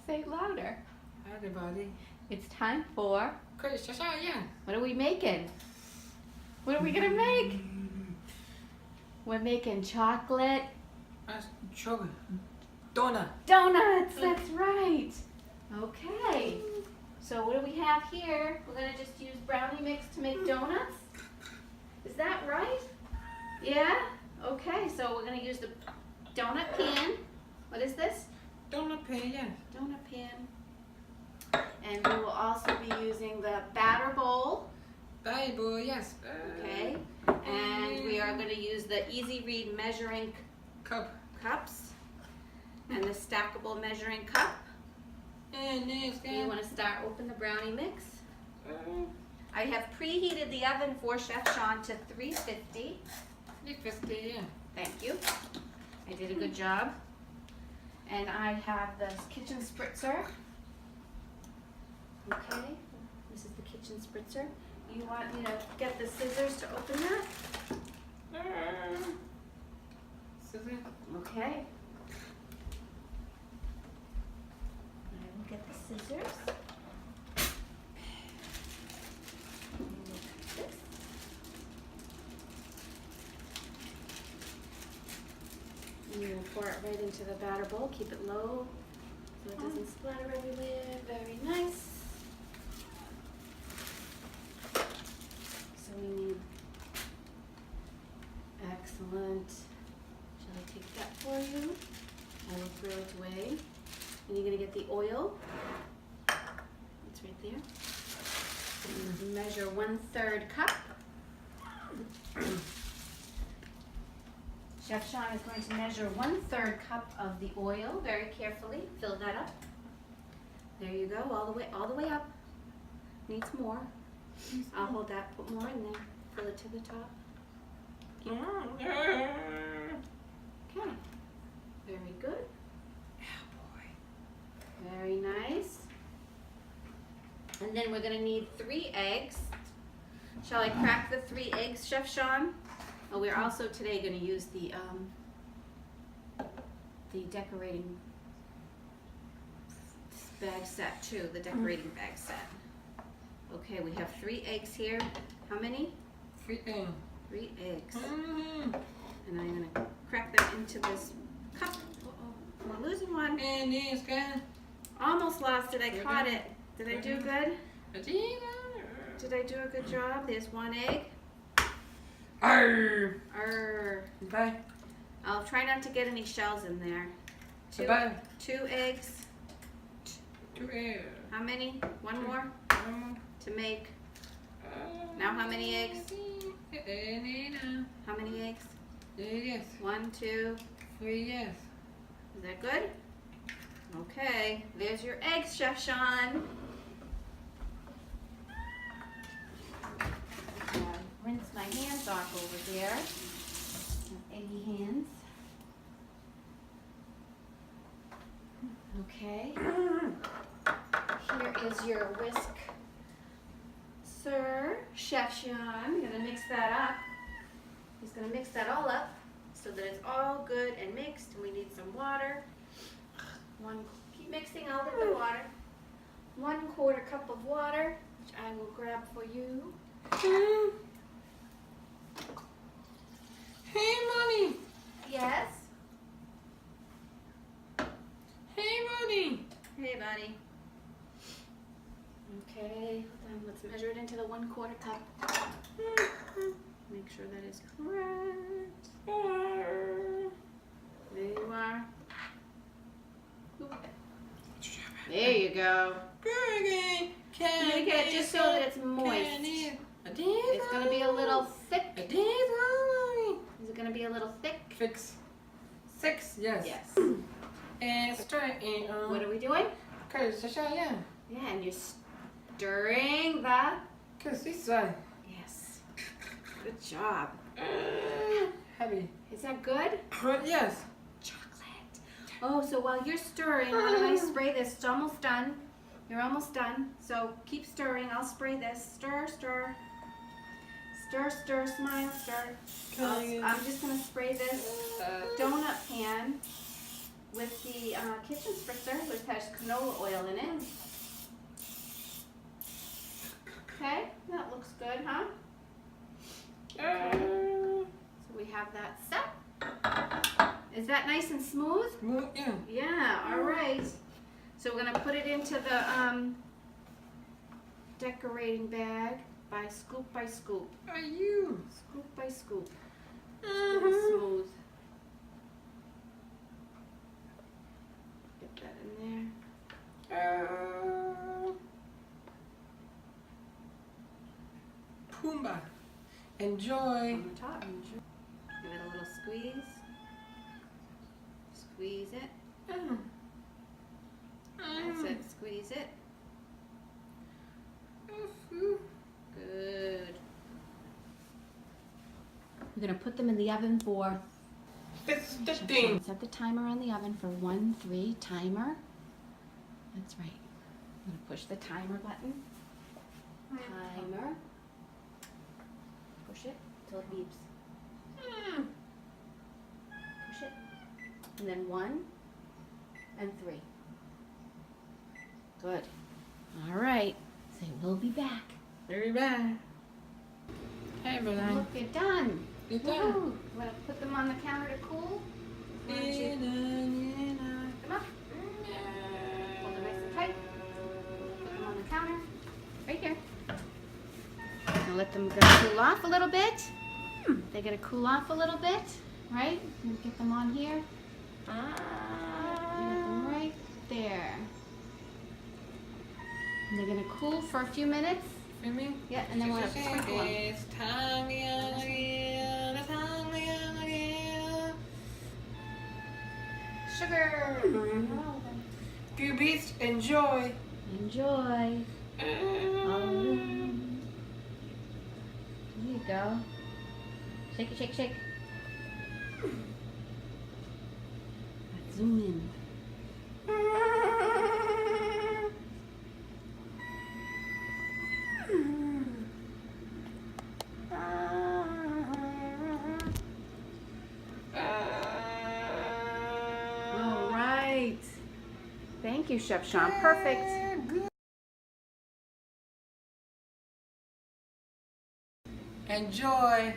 Say it louder. Hi everybody. It's time for... Yeah. What are we making? What are we gonna make? We're making chocolate... Sugar. Donut. Donuts, that's right. Okay. So what do we have here? We're gonna just use brownie mix to make donuts? Is that right? Yeah? Okay, so we're gonna use the donut pan. What is this? Donut pan, yes. Donut pan. And we will also be using the batter bowl. Bible, yes. Okay. And we are gonna use the Easy Read measuring cups and the stackable measuring cup. And this Do you want to start open the brownie mix? I have preheated the oven for Chef Sean to 350. 350, yeah. Thank you. I did a good job. And I have this kitchen spritzer. Okay, this is the kitchen spritzer. You want me to get the scissors to open that? Scissors. Okay. I will get the scissors. And you will pour it right into the batter bowl. Keep it low so it doesn't splatter everywhere. Very nice. So we need, excellent. Shall I take that for you? I will throw it away. And you're gonna get the oil. It's right there. And measure 1/3 cup. Chef Sean is going to measure 1/3 cup of the oil very carefully. Fill that up. There you go, all the way up. Needs more. I'll hold that, put more in there. Fill it to the top. Okay. Very good. Very nice. And then we're gonna need 3 eggs. Shall I crack the 3 eggs, Chef Sean? Oh, we're also today gonna use the decorating bag set too, the decorating bag set. Okay, we have 3 eggs here. How many? 3 eggs. 3 eggs. And I'm gonna crack them into this cup. Uh-oh, we're losing one. And this guy. Almost lost it, I caught it. Did I do good? Did Did I do a good job? There's 1 egg. Arr. Arr. Bye. I'll try not to get any shells in there. 2 eggs. 2 eggs. How many? 1 more to make. Now how many eggs? How many eggs? Yes. 1, 2. 3, yes. Is that good? Okay, there's your eggs, Chef Sean. Rinse my hands off over there. Eggy hands. Okay. Here is your whisk, sir. Chef Sean, you're gonna mix that up. He's gonna mix that all up so that it's all good and mixed. And we need some water. Keep mixing all of the water. 1/4 cup of water, which I will grab for you. Hey, Mommy. Yes. Hey, Mommy. Hey, buddy. Okay, hold on. Let's measure it into the 1/4 cup. Make sure that is correct. There you are. There you go. Make it just so that it's moist. It's going to be a little thick. Is it going to be a little thick? 6, yes. Yes. And stir in. What are we doing? Yeah. Yeah, and you're stirring the... Cause this side. Yes. Good job. Heavy. Is that good? Yes. Chocolate. Oh, so while you're stirring, why don't I spray this? It's almost done. You're almost done. So keep stirring. I'll spray this. Stir, stir. Stir, stir, smile, stir. I'm just going to spray this donut pan with the kitchen spritzer, which has canola oil in it. Okay, that looks good, huh? So we have that set. Is that nice and smooth? Yeah. Yeah, all right. So we're gonna put it into the decorating bag by scoop. Are you? Scoop by scoop. Really smooth. Get that in there. Pumbaa. Enjoy. On the top. Give it a little squeeze. Squeeze it. That's it. Squeeze it. Good. We're going to put them in the oven for... That's the thing. Set the timer on the oven for 1-3 timer. That's right. I'm going to push the timer button. Timer. Push it till it beeps. Push it. And then 1 and 3. Good. All right. Say, we'll be back. Very bad. Hey, brother. Look, you're done. You're done. Woo. You want to put them on the counter to cool? Why don't you pick them up? Hold them nice and tight. Put them on the counter. Right here. Now let them cool off a little bit. They're going to cool off a little bit, right? And get them on here. Get them right there. And they're going to cool for a few minutes. For me? Yeah, and then we're going to sprinkle them. It's time again. It's time again. Sugar. Few beats. Enjoy. Enjoy. There you go. Shake it, shake, shake. Let's zoom in. All right. Thank you, Chef Sean. Perfect. Enjoy.